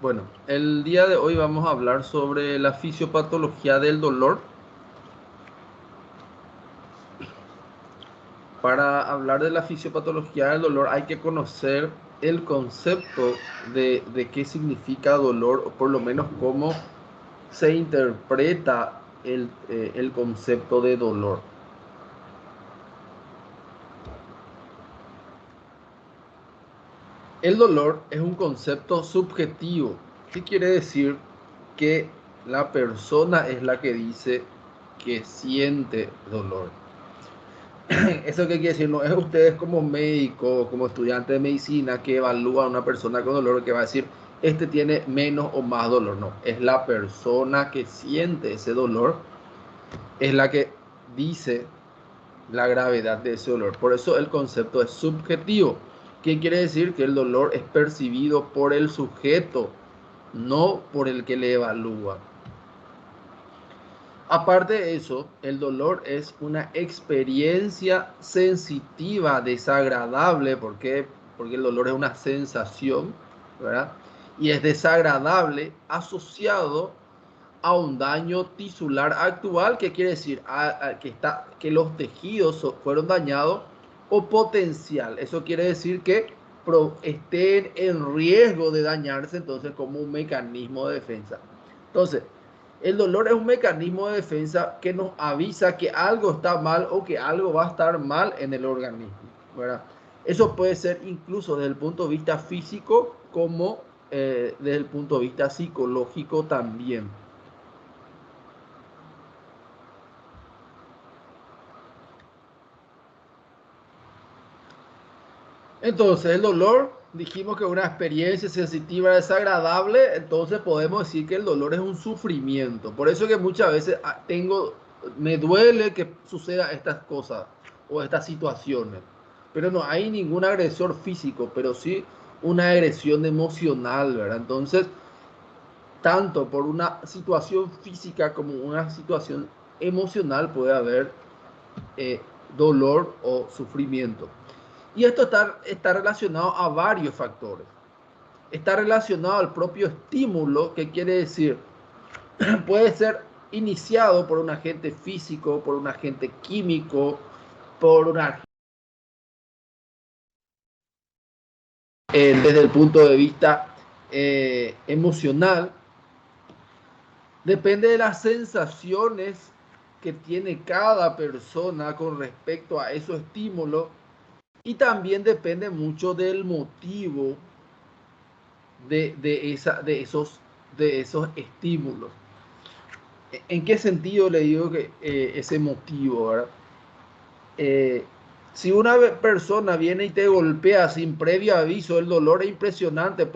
Bueno, el día de hoy vamos a hablar sobre la fisiopatología del dolor. Para hablar de la fisiopatología del dolor hay que conocer el concepto de qué significa dolor, o por lo menos cómo se interpreta el concepto de dolor. El dolor es un concepto subjetivo. ¿Qué quiere decir? Que la persona es la que dice que siente dolor. ¿Eso qué quiere decir? No es ustedes como médico, como estudiante de medicina que evalúa a una persona con dolor que va a decir, este tiene menos o más dolor. No, es la persona que siente ese dolor, es la que dice la gravedad de ese dolor. Por eso el concepto es subjetivo. ¿Qué quiere decir? Que el dolor es percibido por el sujeto, no por el que le evalúa. Aparte de eso, el dolor es una experiencia sensitiva, desagradable. ¿Por qué? Porque el dolor es una sensación, ¿verdad? Y es desagradable asociado a un daño tisular actual, que quiere decir que los tejidos fueron dañados, o potencial. Eso quiere decir que estén en riesgo de dañarse, entonces como un mecanismo de defensa. Entonces, el dolor es un mecanismo de defensa que nos avisa que algo está mal o que algo va a estar mal en el organismo, ¿verdad? Eso puede ser incluso desde el punto de vista físico como desde el punto de vista psicológico también. Entonces, el dolor, dijimos que es una experiencia sensitiva desagradable, entonces podemos decir que el dolor es un sufrimiento. Por eso que muchas veces me duele que suceda estas cosas o estas situaciones. Pero no hay ningún agresor físico, pero sí una agresión emocional, ¿verdad? Entonces, tanto por una situación física como una situación emocional puede haber eh, dolor o sufrimiento. Y esto está relacionado a varios factores. Está relacionado al propio estímulo, que quiere decir, puede ser iniciado por un agente físico, por un agente químico, por una, desde el punto de vista emocional. Depende de las sensaciones que tiene cada persona con respecto a esos estímulos, y también depende mucho del motivo de esos estímulos. ¿En qué sentido le digo que ese motivo, ¿verdad? Eh, si una persona viene y te golpea sin previo aviso, el dolor es impresionante.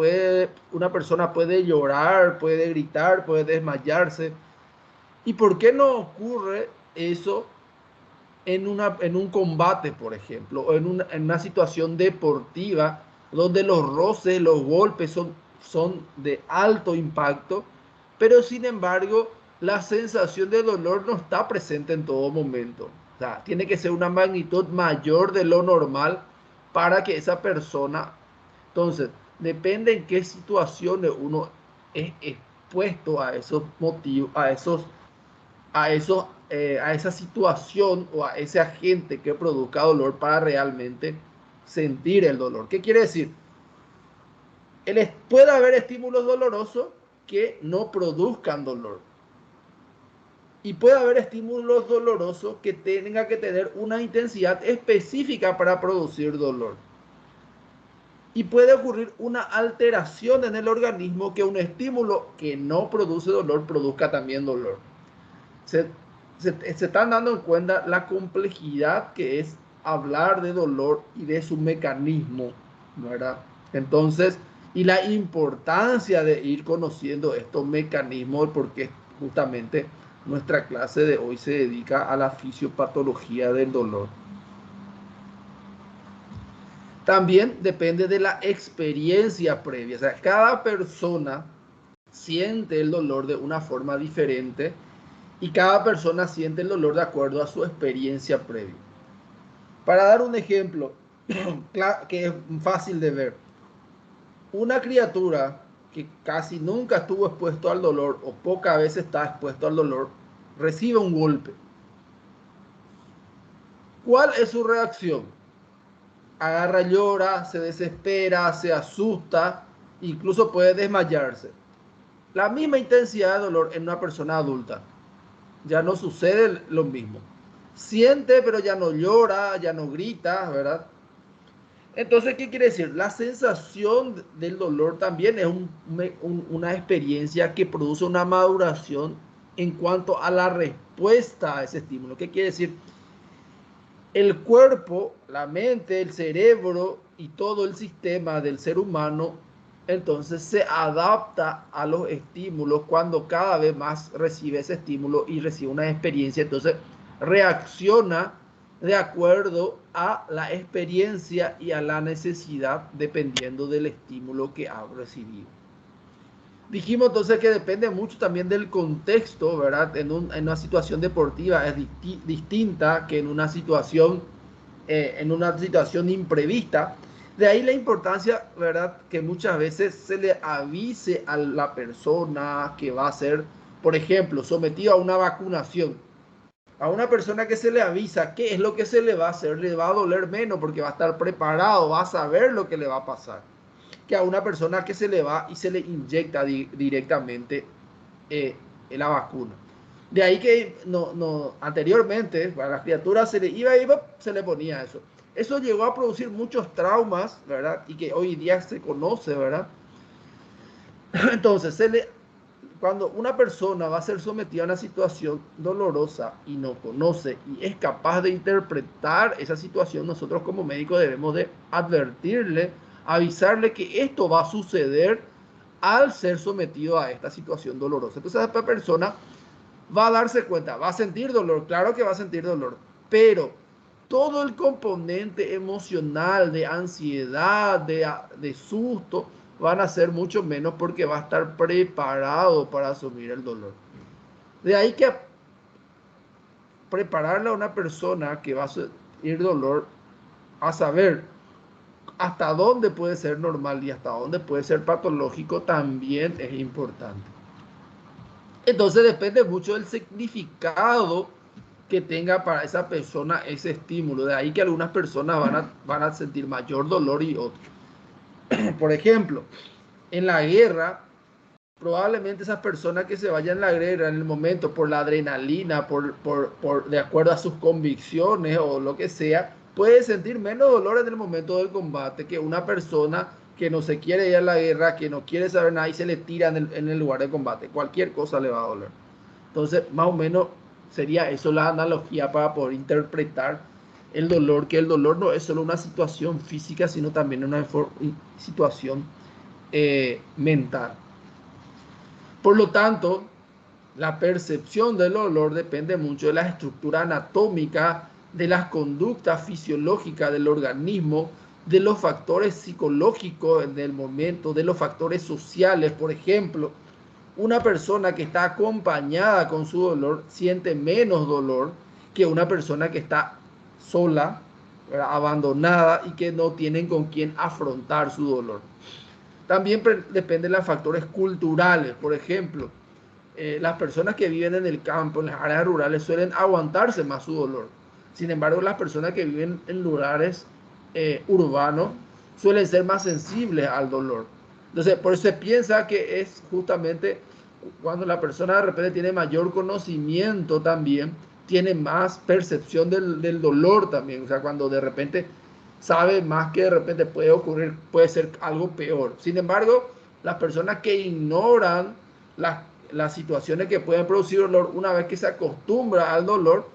Una persona puede llorar, puede gritar, puede desmayarse. ¿Y por qué no ocurre eso en un combate, por ejemplo, o en una situación deportiva donde los roces, los golpes son de alto impacto, pero sin embargo la sensación de dolor no está presente en todo momento? O sea, tiene que ser una magnitud mayor de lo normal para que esa persona... Entonces, depende en qué situaciones uno es expuesto a esos motivos, a esa situación o a ese agente que produzca dolor para realmente sentir el dolor. ¿Qué quiere decir? Puede haber estímulos dolorosos que no produzcan dolor. Y puede haber estímulos dolorosos que tengan que tener una intensidad específica para producir dolor. Y puede ocurrir una alteración en el organismo que un estímulo que no produce dolor produzca también dolor. se, se están dando en cuenta la complejidad que es hablar de dolor y de su mecanismo, ¿verdad? Entonces, y la importancia de ir conociendo estos mecanismos, porque justamente nuestra clase de hoy se dedica a la fisiopatología del dolor. También depende de la experiencia previa. O sea, cada persona siente el dolor de una forma diferente y cada persona siente el dolor de acuerdo a su experiencia previa. Para dar un ejemplo que es fácil de ver, una criatura que casi nunca estuvo expuesto al dolor o pocas veces está expuesto al dolor, recibe un golpe. ¿Cuál es su reacción? Agarra, llora, se desespera, se asusta, incluso puede desmayarse. La misma intensidad de dolor en una persona adulta. Ya no sucede lo mismo. Siente, pero ya no llora, ya no grita, ¿verdad? Entonces, ¿qué quiere decir? La sensación del dolor también es una experiencia que produce una maduración en cuanto a la respuesta a ese estímulo. ¿Qué quiere decir? El cuerpo, la mente, el cerebro y todo el sistema del ser humano entonces se adapta a los estímulos cuando cada vez más recibe ese estímulo y recibe una experiencia, entonces reacciona de acuerdo a la experiencia y a la necesidad dependiendo del estímulo que ha recibido. Dijimos entonces que depende mucho también del contexto, ¿verdad? En una situación deportiva es distinta que en una situación imprevista. De ahí la importancia, ¿verdad? Que muchas veces se le avise a la persona que va a ser, por ejemplo, sometido a una vacunación. A una persona que se le avisa qué es lo que se le va a hacer, le va a doler menos porque va a estar preparado, va a saber lo que le va a pasar que a una persona que se le va y se le inyecta directamente la vacuna. De ahí que anteriormente a las criaturas se le iba y se le ponía eso. Eso llegó a producir muchos traumas, ¿verdad? Y que hoy día se conoce, ¿verdad? Entonces, cuando una persona va a ser sometida a una situación dolorosa y no conoce y es capaz de interpretar esa situación, nosotros como médicos debemos de advertirle, avisarle que esto va a suceder al ser sometido a esta situación dolorosa. Entonces esta persona va a darse cuenta, va a sentir dolor, claro que va a sentir dolor, pero todo el componente emocional de ansiedad, de susto, van a ser mucho menos porque va a estar preparado para asumir el dolor. De ahí que prepararle a una persona que va a sentir dolor a saber hasta dónde puede ser normal y hasta dónde puede ser patológico también es importante. Entonces depende mucho del significado que tenga para esa persona ese estímulo. De ahí que algunas personas van a sentir mayor dolor y otros. Por ejemplo, en la guerra, probablemente esas personas que se vayan a la guerra en el momento por la adrenalina, de acuerdo a sus convicciones o lo que sea, puede sentir menos dolor en el momento del combate que una persona que no se quiere ir a la guerra, que no quiere saber nada y se le tira en el lugar de combate. Cualquier cosa le va a doler. Entonces, más o menos sería eso la analogía para poder interpretar el dolor, que el dolor no es solo una situación física, sino también una situación mental. Por lo tanto, la percepción del dolor depende mucho de la estructura anatómica, de las conductas fisiológicas del organismo, de los factores psicológicos del momento, de los factores sociales. Por ejemplo, una persona que está acompañada con su dolor siente menos dolor que una persona que está sola, ¿verdad? Abandonada y que no tienen con quién afrontar su dolor. También depende de los factores culturales. Por ejemplo, las personas que viven en el campo, en las áreas rurales, suelen aguantarse más su dolor. Sin embargo, las personas que viven en lugares urbanos suelen ser más sensibles al dolor. Entonces, por eso se piensa que es justamente cuando la persona de repente tiene mayor conocimiento también, tiene más percepción del dolor también. O sea, cuando de repente sabe más que de repente puede ocurrir, puede ser algo peor. Sin embargo, las personas que ignoran las situaciones que pueden producir dolor, una vez que se acostumbra al dolor,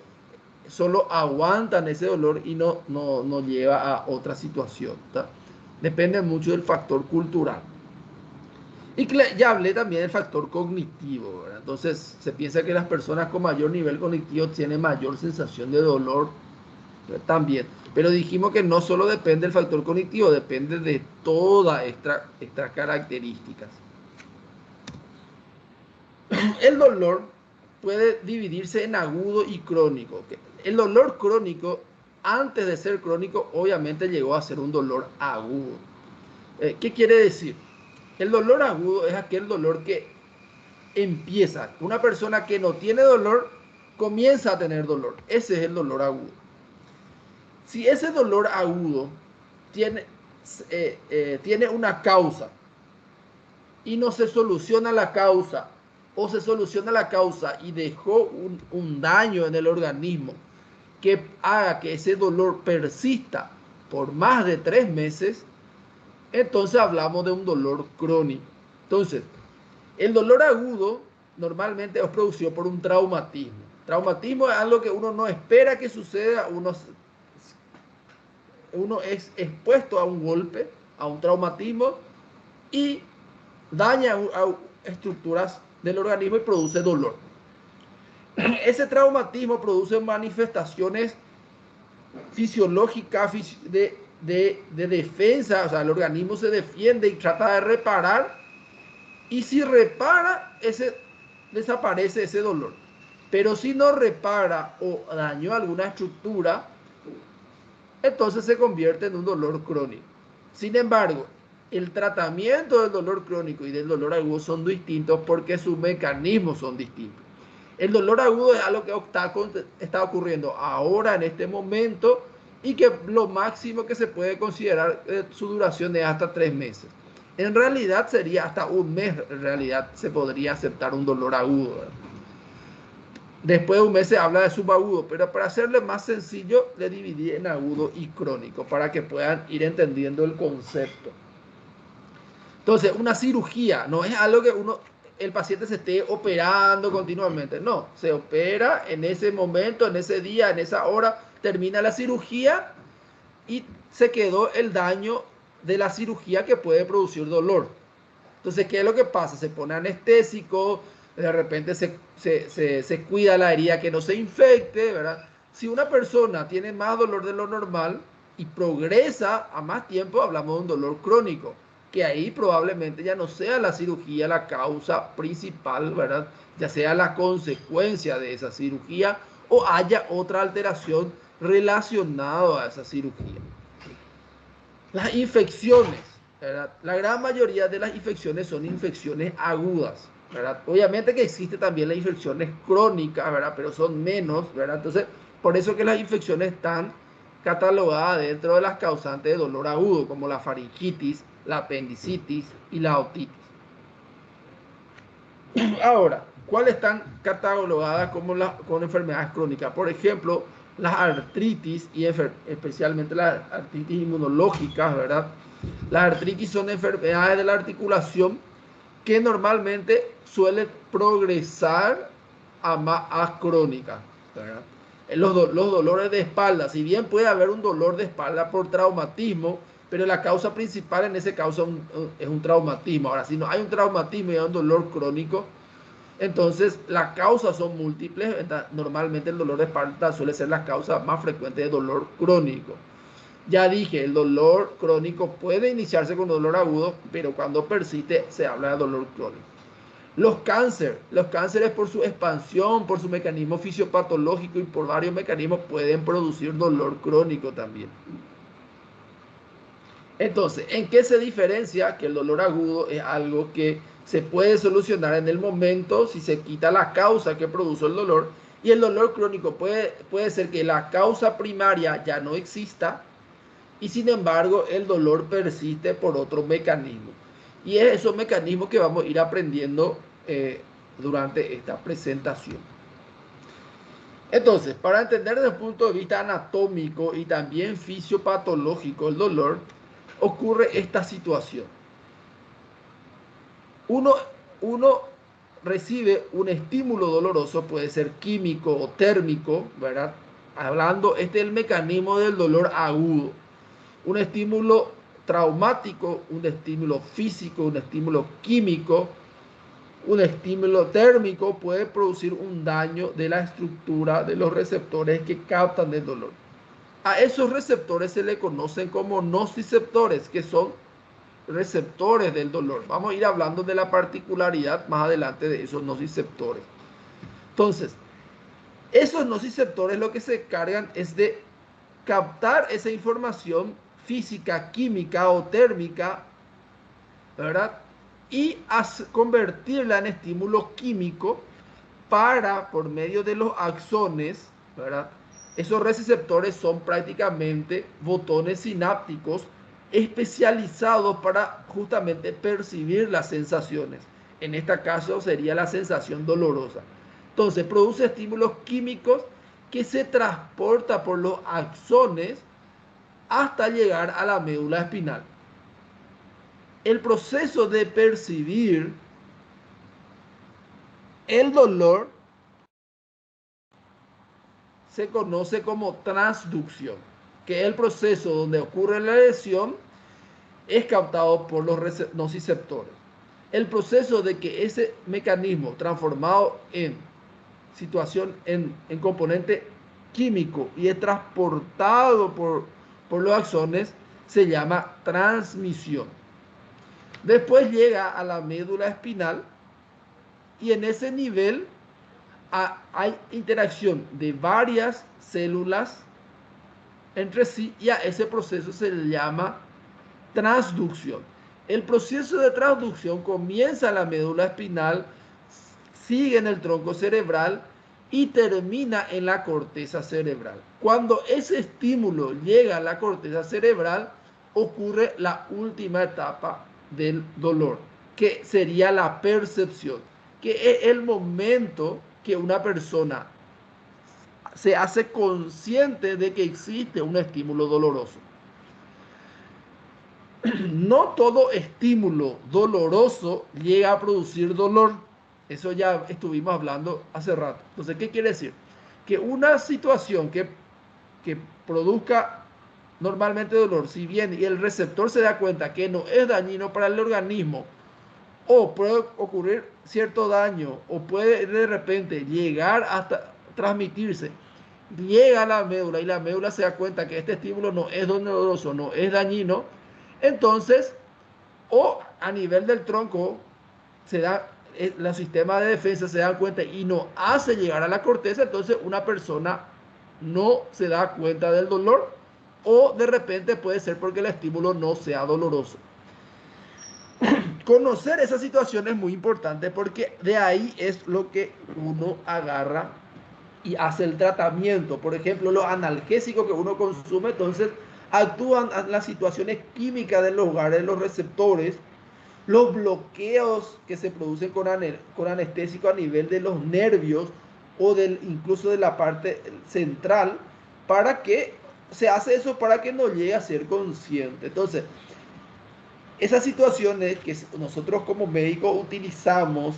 solo aguantan ese dolor y no lleva a otra situación. ¿Tá? Depende mucho del factor cultural. Y ya hablé también del factor cognitivo, ¿verdad? Entonces se piensa que las personas con mayor nivel cognitivo tienen mayor sensación de dolor también. Pero dijimos que no solo depende del factor cognitivo, depende de todas estas características. El dolor puede dividirse en agudo y crónico. El dolor crónico, antes de ser crónico, obviamente llegó a ser un dolor agudo. ¿Qué quiere decir? El dolor agudo es aquel dolor que empieza. Una persona que no tiene dolor comienza a tener dolor. Ese es el dolor agudo. Si ese dolor agudo tiene una causa y no se soluciona la causa, o se soluciona la causa y dejó un daño en el organismo que haga que ese dolor persista por más de 3 meses, entonces hablamos de un dolor crónico. Entonces, el dolor agudo normalmente es producido por un traumatismo. Traumatismo es algo que uno no espera que suceda, uno es expuesto a un golpe, a un traumatismo, y daña a estructuras del organismo y produce dolor. Ese traumatismo produce manifestaciones fisiológicas de defensa, o sea, el organismo se defiende y trata de reparar, y si repara, desaparece ese dolor. Pero si no repara o dañó alguna estructura, entonces se convierte en un dolor crónico. Sin embargo, el tratamiento del dolor crónico y del dolor agudo son distintos porque sus mecanismos son distintos. El dolor agudo es algo que está ocurriendo ahora, en este momento, y que lo máximo que se puede considerar su duración es hasta 3 meses. En realidad sería hasta un mes, en realidad se podría aceptar un dolor agudo, ¿verdad? Después de un mes se habla de subagudo, pero para hacerle más sencillo, le dividí en agudo y crónico para que puedan ir entendiendo el concepto. Entonces, una cirugía no es algo que el paciente se esté operando continuamente. No, se opera en ese momento, en ese día, en esa hora, termina la cirugía y se quedó el daño de la cirugía que puede producir dolor. Entonces, ¿qué es lo que pasa? Se pone anestésico, de repente se cuida la herida que no se infecte, ¿verdad? Si una persona tiene más dolor de lo normal y progresa a más tiempo, hablamos de un dolor crónico, que ahí probablemente ya no sea la cirugía la causa principal, ¿verdad? Ya sea la consecuencia de esa cirugía o haya otra alteración relacionada a esa cirugía. Las infecciones, ¿verdad? La gran mayoría de las infecciones son infecciones agudas, ¿verdad? Obviamente que existe también las infecciones crónicas, ¿verdad? Pero son menos, ¿verdad? Entonces, por eso que las infecciones están catalogadas dentro de las causantes de dolor agudo, como la faringitis, la apendicitis y la otitis. Ahora, ¿cuáles están catalogadas con enfermedades crónicas? Por ejemplo, las artritis y especialmente las artritis inmunológicas, ¿verdad? Las artritis son enfermedades de la articulación que normalmente suelen progresar a crónicas, ¿verdad? Los dolores de espalda, si bien puede haber un dolor de espalda por traumatismo, pero la causa principal en ese caso es un traumatismo. Ahora, si no hay un traumatismo y hay un dolor crónico, entonces las causas son múltiples. Normalmente el dolor de espalda suele ser la causa más frecuente de dolor crónico. Ya dije, el dolor crónico puede iniciarse con dolor agudo, pero cuando persiste se habla de dolor crónico. Los cánceres por su expansión, por su mecanismo fisiopatológico y por varios mecanismos pueden producir dolor crónico también. Entonces, ¿en qué se diferencia? Que el dolor agudo es algo que se puede solucionar en el momento si se quita la causa que produjo el dolor, y el dolor crónico puede ser que la causa primaria ya no exista y sin embargo el dolor persiste por otro mecanismo. Y es esos mecanismos que vamos a ir aprendiendo durante esta presentación. Entonces, para entender desde el punto de vista anatómico y también fisiopatológico el dolor, ocurre esta situación. Uno recibe un estímulo doloroso, puede ser químico o térmico, ¿verdad? Hablando, este es el mecanismo del dolor agudo. Un estímulo traumático, un estímulo físico, un estímulo químico, un estímulo térmico puede producir un daño de la estructura de los receptores que captan el dolor. A esos receptores se le conocen como nociceptores, que son receptores del dolor. Vamos a ir hablando de la particularidad más adelante de esos nociceptores. Entonces, esos nociceptores lo que se encargan es de captar esa información física, química o térmica, ¿verdad? Y convertirla en estímulo químico para, por medio de los axones, ¿verdad? Esos receptores son prácticamente botones sinápticos especializados para justamente percibir las sensaciones. En este caso sería la sensación dolorosa. Entonces, produce estímulos químicos que se transporta por los axones hasta llegar a la médula espinal. El proceso de percibir el dolor se conoce como transducción, que es el proceso donde ocurre la lesión, es captado por los nociceptores. El proceso de que ese mecanismo transformado en situación, en componente químico y es transportado por los axones, se llama transmisión. Después llega a la médula espinal y en ese nivel hay interacción de varias células entre sí y a ese proceso se le llama transducción. El proceso de transducción comienza en la médula espinal, sigue en el tronco cerebral y termina en la corteza cerebral. Cuando ese estímulo llega a la corteza cerebral, ocurre la última etapa del dolor, que sería la percepción, que es el momento que una persona se hace consciente de que existe un estímulo doloroso. No todo estímulo doloroso llega a producir dolor. Eso ya estuvimos hablando hace rato. Entonces, ¿qué quiere decir? Que una situación que produzca normalmente dolor, si bien y el receptor se da cuenta que no es dañino para el organismo, o puede ocurrir cierto daño, o puede de repente llegar hasta transmitirse, llega a la médula y la médula se da cuenta que este estímulo no es doloroso, no es dañino, entonces, o a nivel del tronco, se da, el sistema de defensa se da cuenta y no hace llegar a la corteza, entonces una persona no se da cuenta del dolor o de repente puede ser porque el estímulo no sea doloroso. Conocer esa situación es muy importante porque de ahí es lo que uno agarra y hace el tratamiento. Por ejemplo, los analgésicos que uno consume, entonces actúan en las situaciones químicas del lugar, de los receptores, los bloqueos que se producen con anestésico a nivel de los nervios o incluso de la parte central, para que se hace eso para que no llegue a ser consciente. Entonces, esas situaciones que nosotros como médicos utilizamos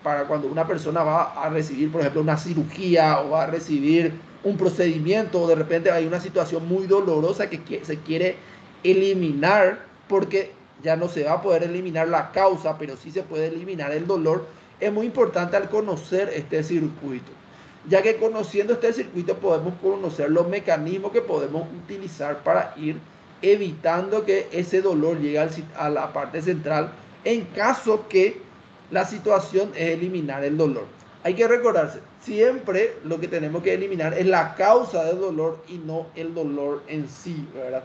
para cuando una persona va a recibir, por ejemplo, una cirugía o va a recibir un procedimiento o de repente hay una situación muy dolorosa que se quiere eliminar porque ya no se va a poder eliminar la causa, pero sí se puede eliminar el dolor, es muy importante al conocer este circuito, ya que conociendo este circuito podemos conocer los mecanismos que podemos utilizar para ir evitando que ese dolor llegue a la parte central en caso que la situación es eliminar el dolor. Hay que recordarse, siempre lo que tenemos que eliminar es la causa del dolor y no el dolor en sí, ¿verdad?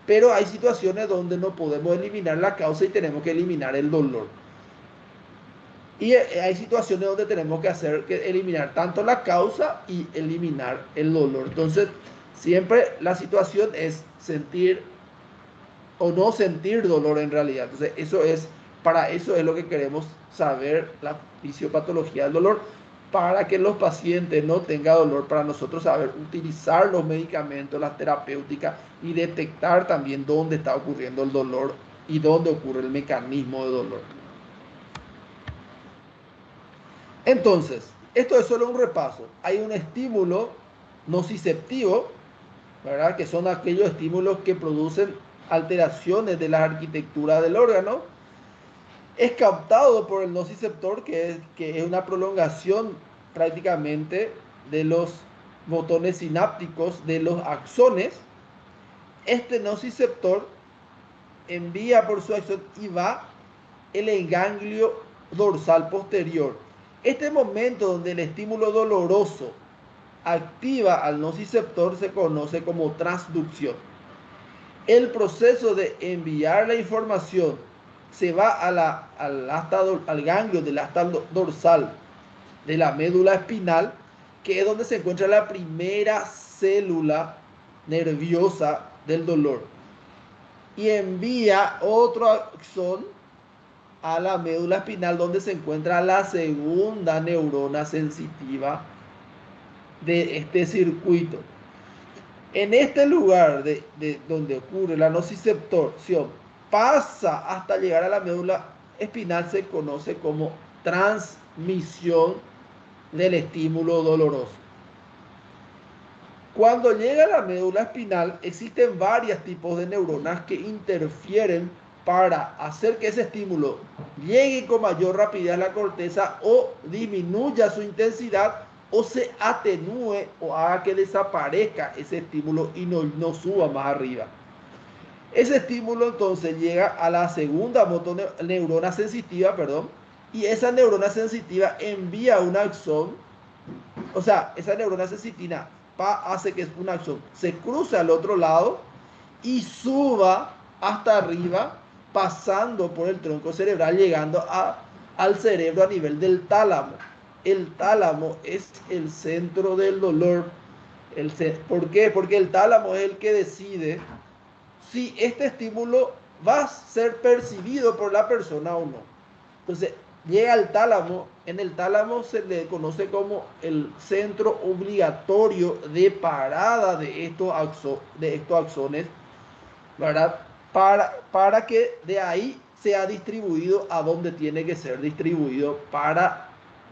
Pero hay situaciones donde no podemos eliminar la causa y tenemos que eliminar el dolor. Y hay situaciones donde tenemos que eliminar tanto la causa y eliminar el dolor. Entonces, siempre la situación es sentir o no sentir dolor en realidad. Entonces, para eso es lo que queremos saber la fisiopatología del dolor, para que los pacientes no tengan dolor, para nosotros saber utilizar los medicamentos, las terapéuticas y detectar también dónde está ocurriendo el dolor y dónde ocurre el mecanismo de dolor. Entonces, esto es solo un repaso. Hay un estímulo nociceptivo, ¿verdad? Que son aquellos estímulos que producen alteraciones de la arquitectura del órgano. Es captado por el nociceptor, que es una prolongación prácticamente de los botones sinápticos de los axones, este nociceptor envía por su acción y va el ganglio dorsal posterior. Este momento donde el estímulo doloroso activa al nociceptor se conoce como transducción. El proceso de enviar la información se va al ganglio del asta dorsal de la médula espinal, que es donde se encuentra la primera célula nerviosa del dolor, y envía otro axón a la médula espinal, donde se encuentra la segunda neurona sensitiva de este circuito. En este lugar donde ocurre la nocicepción, pasa hasta llegar a la médula espinal, se conoce como transmisión del estímulo doloroso. Cuando llega a la médula espinal, existen varios tipos de neuronas que interfieren para hacer que ese estímulo llegue con mayor rapidez a la corteza o disminuya su intensidad o se atenúe o haga que desaparezca ese estímulo y no suba más arriba. Ese estímulo entonces llega a la segunda motoneurona sensitiva, y esa neurona sensitiva envía un axón, o sea, esa neurona sensitiva hace que un axón se cruce al otro lado y suba hasta arriba, pasando por el tronco cerebral, llegando al cerebro a nivel del tálamo. El tálamo es el centro del dolor. ¿Por qué? Porque el tálamo es el que decide si este estímulo va a ser percibido por la persona o no. Entonces, llega al tálamo. En el tálamo se le conoce como el centro obligatorio de parada de estos axones, ¿verdad? Para que de ahí sea distribuido a donde tiene que ser distribuido para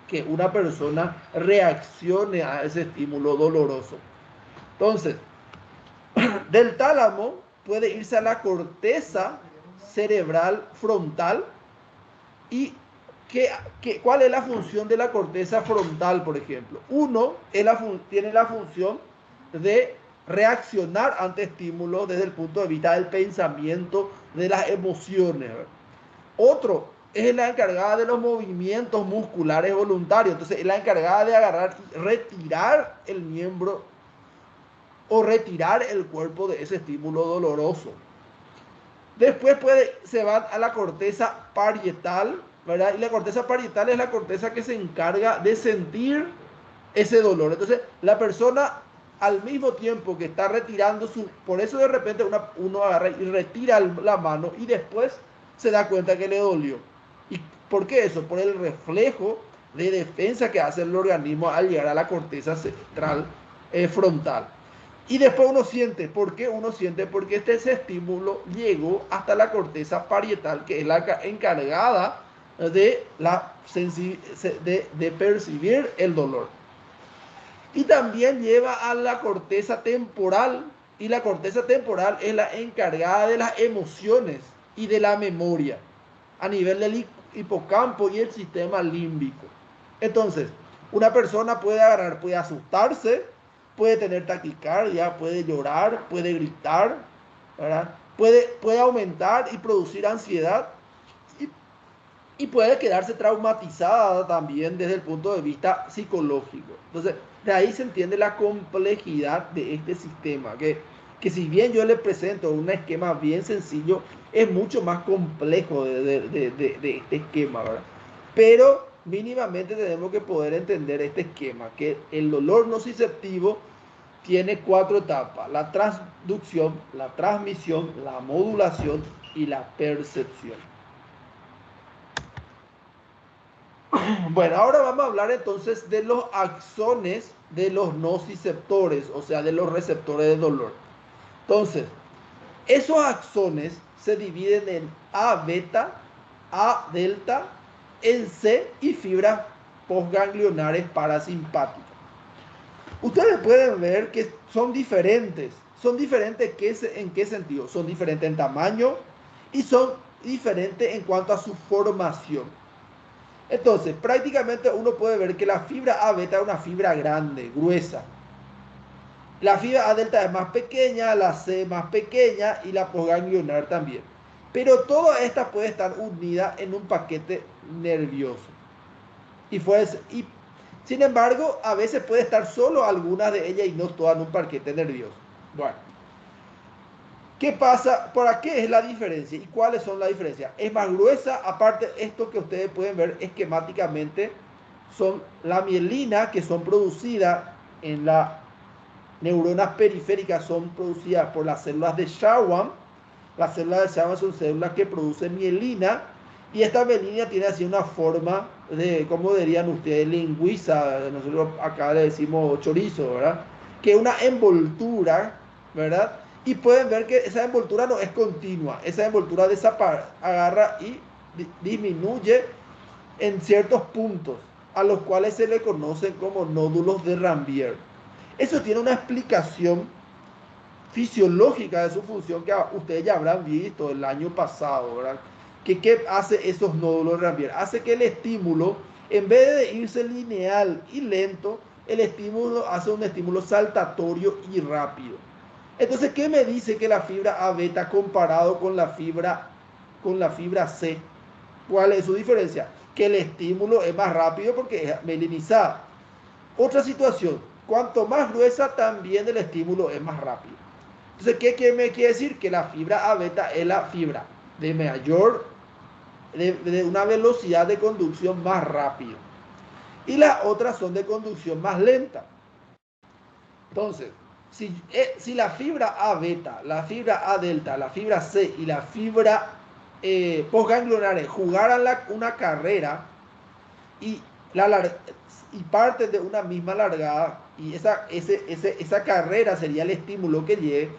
que una persona reaccione a ese estímulo doloroso. Entonces, del tálamo puede irse a la corteza cerebral frontal. ¿Y cuál es la función de la corteza frontal, por ejemplo? Uno tiene la función de reaccionar ante estímulos desde el punto de vista del pensamiento, de las emociones. Otro es la encargada de los movimientos musculares voluntarios. Entonces, es la encargada de agarrar y retirar el miembro o retirar el cuerpo de ese estímulo doloroso. Después se van a la corteza parietal, ¿verdad? Y la corteza parietal es la corteza que se encarga de sentir ese dolor. Entonces, la persona, al mismo tiempo que está retirando por eso de repente uno agarra y retira la mano y después se da cuenta que le dolió. ¿Y por qué eso? Por el reflejo de defensa que hace el organismo al llegar a la corteza central frontal. Y después uno siente. ¿Por qué uno siente? Porque ese estímulo llegó hasta la corteza parietal, que es la encargada de percibir el dolor. Y también lleva a la corteza temporal. Y la corteza temporal es la encargada de las emociones y de la memoria a nivel del hipocampo y el sistema límbico. Entonces, una persona puede asustarse, puede tener taquicardia, puede llorar, puede gritar, ¿verdad? Puede aumentar y producir ansiedad y puede quedarse traumatizada también desde el punto de vista psicológico. Entonces, de ahí se entiende la complejidad de este sistema, que si bien yo le presento un esquema bien sencillo, es mucho más complejo de este esquema, ¿verdad? Pero mínimamente tenemos que poder entender este esquema, que el dolor nociceptivo tiene 4 etapas: la transducción, la transmisión, la modulación y la percepción. Bueno, ahora vamos a hablar entonces de los axones de los nociceptores, o sea, de los receptores de dolor. Entonces, esos axones se dividen en A beta, A delta, en C y fibras postganglionares parasimpáticas. Ustedes pueden ver que son diferentes. ¿Son diferentes en qué sentido? Son diferentes en tamaño y son diferentes en cuanto a su formación. Entonces, prácticamente uno puede ver que la fibra A beta es una fibra grande, gruesa, La fibra A delta es más pequeña, la C más pequeña y la postganglionar también. Pero todas estas pueden estar unidas en un paquete nervioso. Y sin embargo, a veces puede estar solo algunas de ellas y no todas en un paquete nervioso. Bueno, ¿qué pasa? ¿Para qué es la diferencia? ¿Y cuáles son las diferencias? Es más gruesa, aparte esto que ustedes pueden ver esquemáticamente, son la mielina que son producidas en las neuronas periféricas, son producidas por las células de Schwann. Las células de Schwann son células que producen mielina y esta mielina tiene así una forma de, ¿cómo dirían ustedes? Lingüiza, nosotros acá le decimos chorizo, ¿verdad? Que es una envoltura, ¿verdad? Y pueden ver que esa envoltura no es continua, esa envoltura agarra y disminuye en ciertos puntos, a los cuales se le conocen como nódulos de Rambier. Eso tiene una explicación fisiológica de su función que ustedes ya habrán visto el año pasado, ¿verdad? ¿Qué hace esos nódulos de Rambier? Hace que el estímulo, en vez de irse lineal y lento, el estímulo hace un estímulo saltatorio y rápido. Entonces, ¿qué me dice que la fibra A beta comparado con la fibra C? ¿Cuál es su diferencia? Que el estímulo es más rápido porque es melinizada. Otra situación, cuanto más gruesa, también el estímulo es más rápido. Entonces, ¿qué me quiere decir? Que la fibra A beta es la fibra de una velocidad de conducción más rápida. Y las otras son de conducción más lenta. Entonces, si la fibra A beta, la fibra A delta, la fibra C y la fibra postganglionares jugaran una carrera y, y parten de una misma largada y esa carrera sería el estímulo que llegue,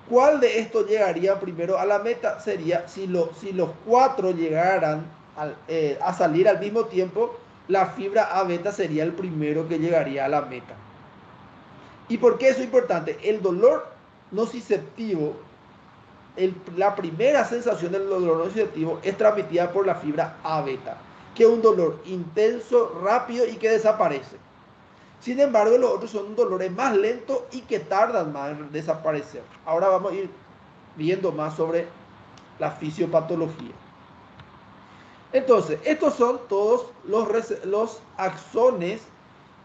¿cuál de estos llegaría primero a la meta? Sería si los cuatro llegaran a salir al mismo tiempo, la fibra A beta sería el primero que llegaría a la meta. ¿Y por qué eso es importante? El dolor nociceptivo, la primera sensación del dolor nociceptivo es transmitida por la fibra A beta, que es un dolor intenso, rápido y que desaparece. Sin embargo, los otros son dolores más lentos y que tardan más en desaparecer. Ahora vamos a ir viendo más sobre la fisiopatología. Entonces, estos son todos los axones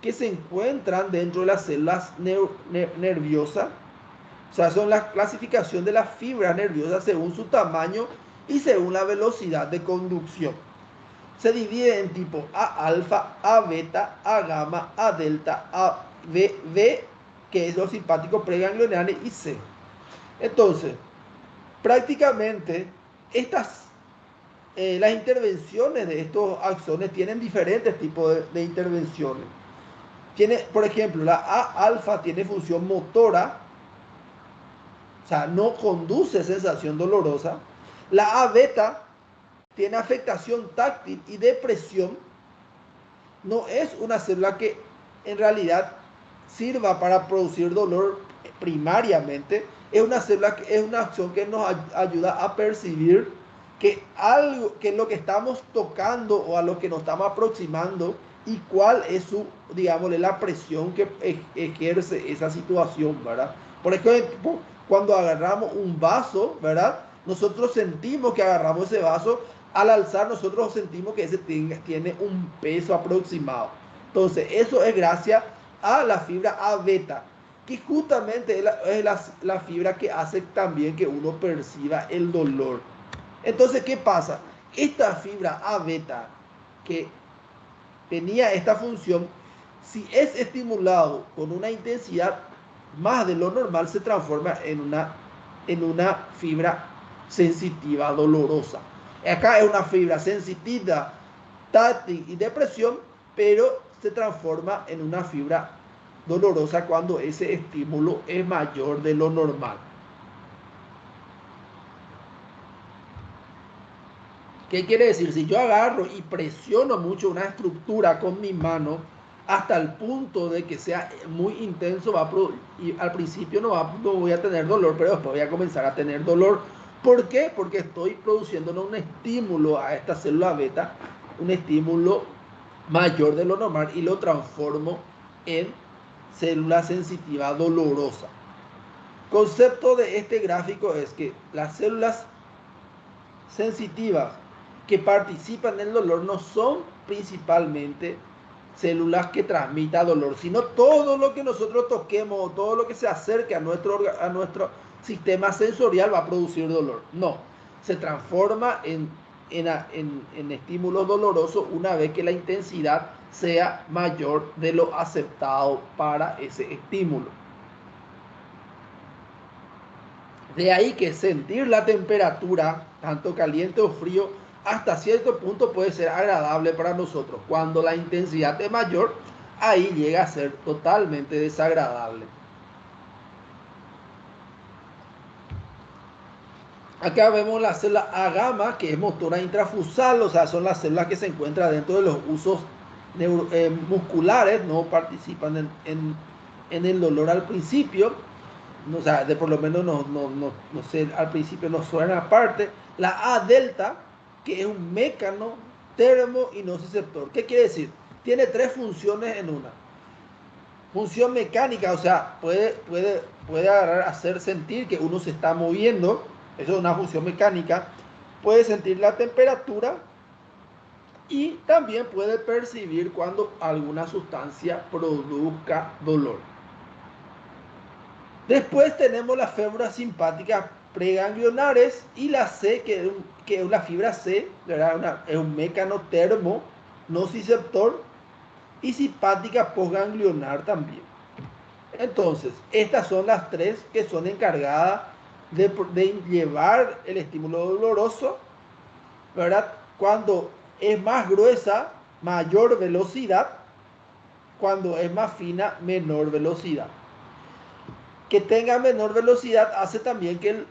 que se encuentran dentro de las células nerviosas. O sea, son la clasificación de las fibras nerviosas según su tamaño y según la velocidad de conducción. Se divide en tipo A alfa, A beta, A gamma, A delta, A V, que es los simpáticos preganglionales, y C. Entonces, prácticamente las intervenciones de estos axones tienen diferentes tipos de intervenciones. Por ejemplo, la A alfa tiene función motora, o sea, no conduce sensación dolorosa. La A beta tiene afectación táctil y depresión. No es una célula que en realidad sirva para producir dolor primariamente. Es una célula que es una acción que nos ayuda a percibir que algo, que lo que estamos tocando o a lo que nos estamos aproximando y cuál es su, digámosle, la presión que ejerce esa situación, ¿verdad? Por ejemplo, cuando agarramos un vaso, ¿verdad? Nosotros sentimos que agarramos ese vaso, al alzar nosotros sentimos que ese tiene un peso aproximado. Entonces, eso es gracias a la fibra A beta, que justamente es la fibra que hace también que uno perciba el dolor. Entonces, ¿qué pasa? Esta fibra A beta que tenía esta función, si es estimulado con una intensidad más de lo normal, se transforma en una fibra sensitiva dolorosa. Acá es una fibra sensitiva, táctil y depresión, pero se transforma en una fibra dolorosa cuando ese estímulo es mayor de lo normal. ¿Qué quiere decir? Si yo agarro y presiono mucho una estructura con mi mano hasta el punto de que sea muy intenso, y al principio no voy a tener dolor, pero después voy a comenzar a tener dolor. ¿Por qué? Porque estoy produciendo un estímulo a esta célula beta, un estímulo mayor de lo normal y lo transformo en célula sensitiva dolorosa. Concepto de este gráfico es que las células sensitivas que participan en el dolor no son principalmente células que transmitan dolor, sino todo lo que nosotros toquemos, todo lo que se acerque a nuestro sistema sensorial va a producir dolor. No, se transforma en estímulos dolorosos una vez que la intensidad sea mayor de lo aceptado para ese estímulo. De ahí que sentir la temperatura, tanto caliente o frío, hasta cierto punto puede ser agradable para nosotros. Cuando la intensidad es mayor, ahí llega a ser totalmente desagradable. Acá vemos la célula A gamma, que es motora intrafusal, o sea, son las células que se encuentran dentro de los usos musculares, no participan en el dolor al principio. O sea, por lo menos no sé, al principio no suena aparte. La A delta, que es un mécano termo y nociceptor. ¿Qué quiere decir? Tiene tres funciones en una. Función mecánica, o sea, puede hacer sentir que uno se está moviendo. Eso es una función mecánica. Puede sentir la temperatura y también puede percibir cuando alguna sustancia produzca dolor. Después tenemos las fémuras simpáticas preganglionares y la C, que es la fibra C, ¿verdad? Es un mécano termo nociceptor, y simpática postganglionar también. Entonces, estas son las tres que son encargadas de llevar el estímulo doloroso, ¿verdad? Cuando es más gruesa, mayor velocidad; cuando es más fina, menor velocidad. Que tenga menor velocidad hace también que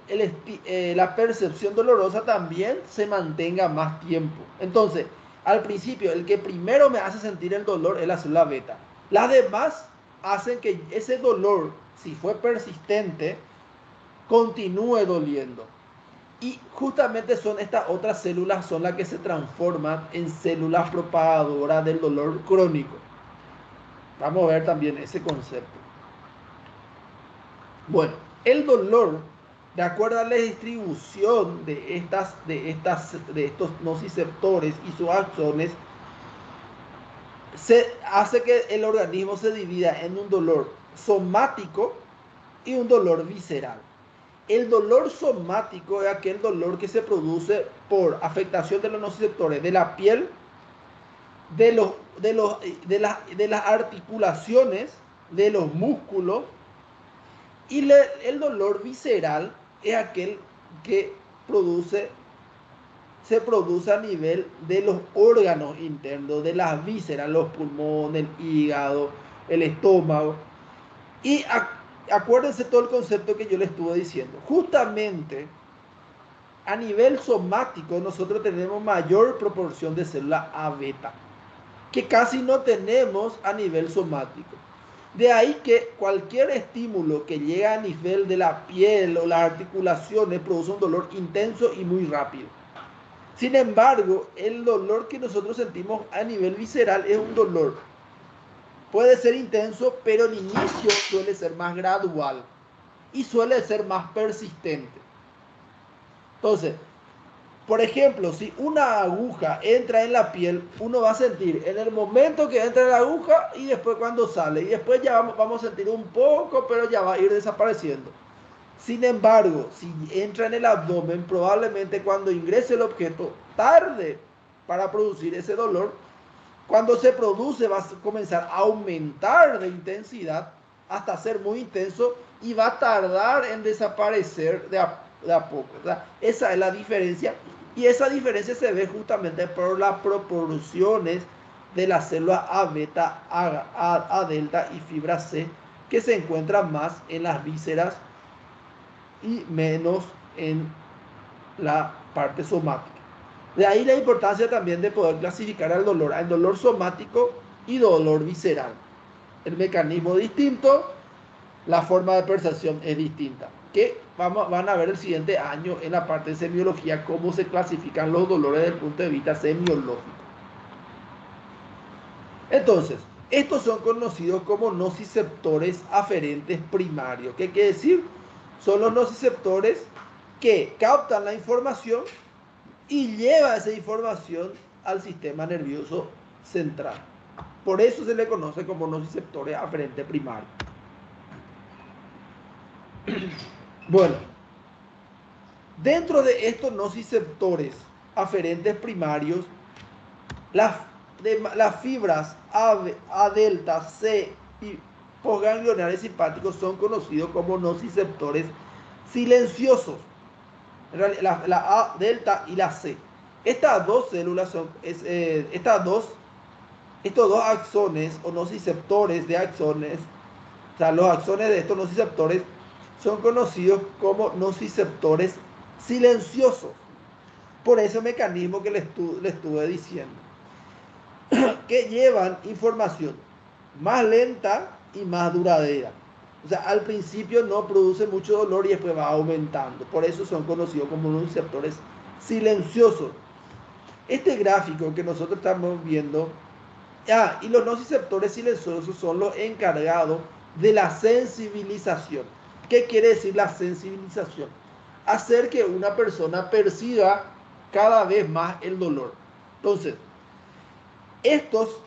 la percepción dolorosa también se mantenga más tiempo. Entonces, al principio, el que primero me hace sentir el dolor es la célula beta. Las demás hacen que ese dolor, si fue persistente, continúe doliendo. Y justamente son estas otras células son las que se transforman en células propagadoras del dolor crónico. Vamos a ver también ese concepto. Bueno, el dolor, de acuerdo a la distribución de estos nociceptores y sus axones, se hace que el organismo se divida en un dolor somático y un dolor visceral. El dolor somático es aquel dolor que se produce por afectación de los nociceptores de la piel, de las articulaciones, de los músculos. Y el dolor visceral es aquel que se produce a nivel de los órganos internos, de las vísceras, los pulmones, el hígado, el estómago. Y acuérdense todo el concepto que yo les estuve diciendo. Justamente a nivel somático nosotros tenemos mayor proporción de células A beta, que casi no tenemos a nivel somático. De ahí que cualquier estímulo que llega a nivel de la piel o las articulaciones produce un dolor intenso y muy rápido. Sin embargo, el dolor que nosotros sentimos a nivel visceral es un dolor. Puede ser intenso, pero el inicio suele ser más gradual y suele ser más persistente. Entonces, por ejemplo, si una aguja entra en la piel, uno va a sentir en el momento que entra la aguja y después cuando sale. Y después ya vamos a sentir un poco, pero ya va a ir desapareciendo. Sin embargo, si entra en el abdomen, probablemente cuando ingrese el objeto tarde para producir ese dolor. Cuando se produce va a comenzar a aumentar de intensidad hasta ser muy intenso y va a tardar en desaparecer de a poco, ¿verdad? Esa es la diferencia. Y esa diferencia se ve justamente por las proporciones de las células A beta, A delta y fibra C, que se encuentran más en las vísceras y menos en la parte somática. De ahí la importancia también de poder clasificar al dolor, al dolor somático y dolor visceral. El mecanismo es distinto, la forma de percepción es distinta. Que van a ver el siguiente año en la parte de semiología cómo se clasifican los dolores desde el punto de vista semiológico. Entonces, Estos son conocidos como nociceptores aferentes primarios. ¿Qué quiere decir? Son los nociceptores que captan la información y llevan esa información al sistema nervioso central. Por eso se le conoce como nociceptores aferentes primarios. Bueno, dentro de estos nociceptores aferentes primarios, las fibras A delta, C y postganglionares simpáticos son conocidos como nociceptores silenciosos. En realidad, la A delta y la C. Estas dos células son, estos dos axones o nociceptores de axones, o sea, los axones de estos nociceptores son conocidos como nociceptores silenciosos. Por ese mecanismo que le estuve diciendo, que llevan información más lenta y más duradera. O sea, al principio no produce mucho dolor y después va aumentando. Por eso son conocidos como unos receptores silenciosos. Este gráfico que nosotros estamos viendo, y los nociceptores silenciosos son los encargados de la sensibilización. ¿Qué quiere decir la sensibilización? Hacer que una persona perciba cada vez más el dolor. Entonces, estos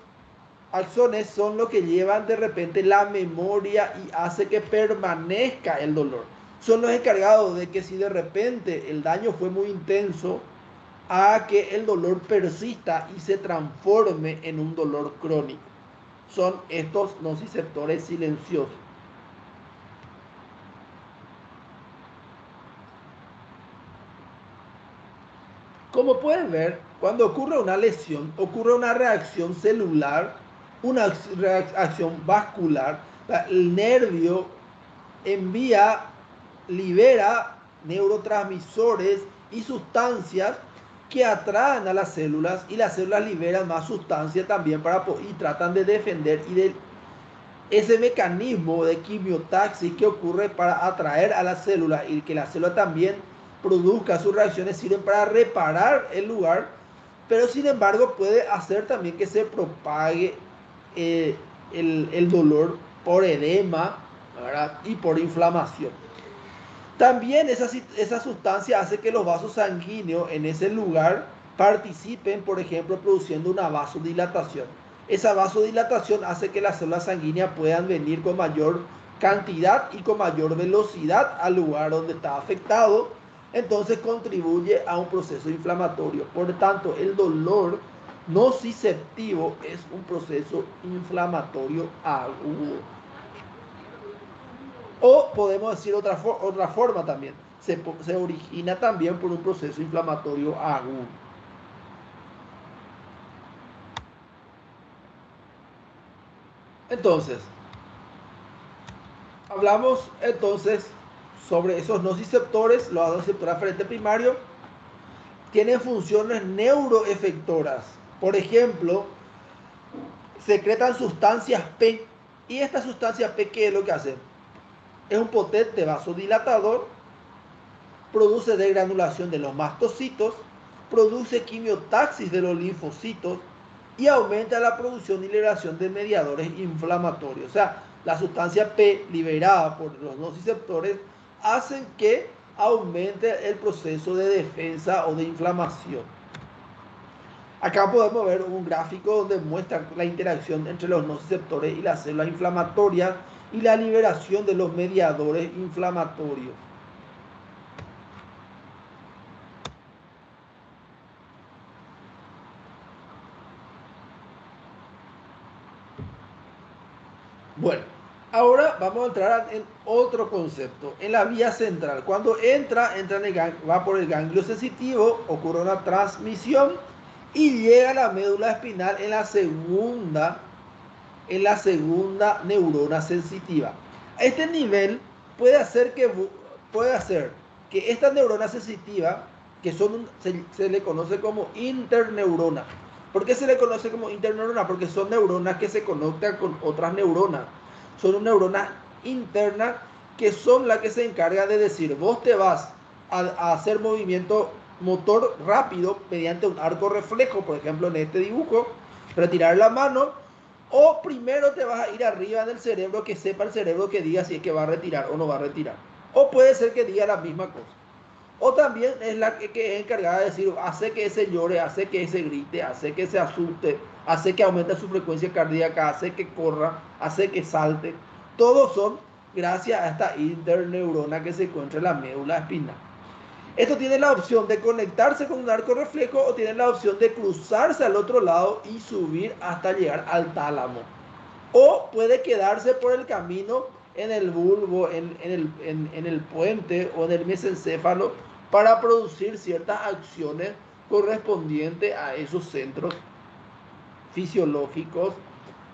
axones son los que llevan de repente la memoria y hace que permanezca el dolor. Son los encargados de que si de repente el daño fue muy intenso, haga que el dolor persista y se transforme en un dolor crónico. Son estos nociceptores silenciosos. Como pueden ver, cuando ocurre una lesión, ocurre una reacción celular, una reacción vascular. El nervio libera neurotransmisores y sustancias que atraen a las células, y las células liberan más sustancias también y tratan de defender, y de ese mecanismo de quimiotaxis que ocurre para atraer a la célula y que la célula también produzca sus reacciones sirven para reparar el lugar, pero sin embargo puede hacer también que se propague el dolor por edema, ¿verdad? Y por inflamación. También esa sustancia hace que los vasos sanguíneos en ese lugar participen, por ejemplo, produciendo una vasodilatación. Esa vasodilatación hace que las células sanguíneas puedan venir con mayor cantidad y con mayor velocidad al lugar donde está afectado. Entonces contribuye a un proceso inflamatorio. Por tanto, el dolor nociceptivo es un proceso inflamatorio agudo. O podemos decir otra forma también, se origina también por un proceso inflamatorio agudo. Entonces, hablamos entonces sobre esos nociceptores. Los nociceptores aferentes primarios tienen funciones neuroefectoras. Por ejemplo, secretan sustancias P. Y esta sustancia P, ¿qué es lo que hace? Es un potente vasodilatador, produce degranulación de los mastocitos, produce quimiotaxis de los linfocitos y aumenta la producción y liberación de mediadores inflamatorios. O sea, la sustancia P liberada por los nociceptores hacen que aumente el proceso de defensa o de inflamación. Acá podemos ver un gráfico donde muestra la interacción entre los nociceptores y las células inflamatorias y la liberación de los mediadores inflamatorios. Bueno, ahora vamos a entrar en otro concepto, en la vía central. Cuando va por el ganglio sensitivo, ocurre una transmisión y llega a la médula espinal en la segunda neurona sensitiva. A este nivel puede hacer que esta neurona sensitiva, que se le conoce como interneurona. ¿Por qué se le conoce como interneurona? Porque son neuronas que se conectan con otras neuronas. Son neuronas internas que son las que se encargan de decir, vos te vas a hacer movimiento motor rápido mediante un arco reflejo, por ejemplo en este dibujo, retirar la mano, O primero te vas a ir arriba del cerebro, que sepa el cerebro que diga si es que va a retirar o no va a retirar. O puede ser que diga la misma cosa. O también es la que es encargada de decir, hace que ese llore, hace que ese grite, hace que se asuste, hace que aumente su frecuencia cardíaca, hace que corra, hace que salte. Todos son gracias a esta interneurona que se encuentra en la médula espinal. Esto tiene la opción de conectarse con un arco reflejo o tiene la opción de cruzarse al otro lado y subir hasta llegar al tálamo. O puede quedarse por el camino en el bulbo, en el puente o en el mesencéfalo para producir ciertas acciones correspondientes a esos centros fisiológicos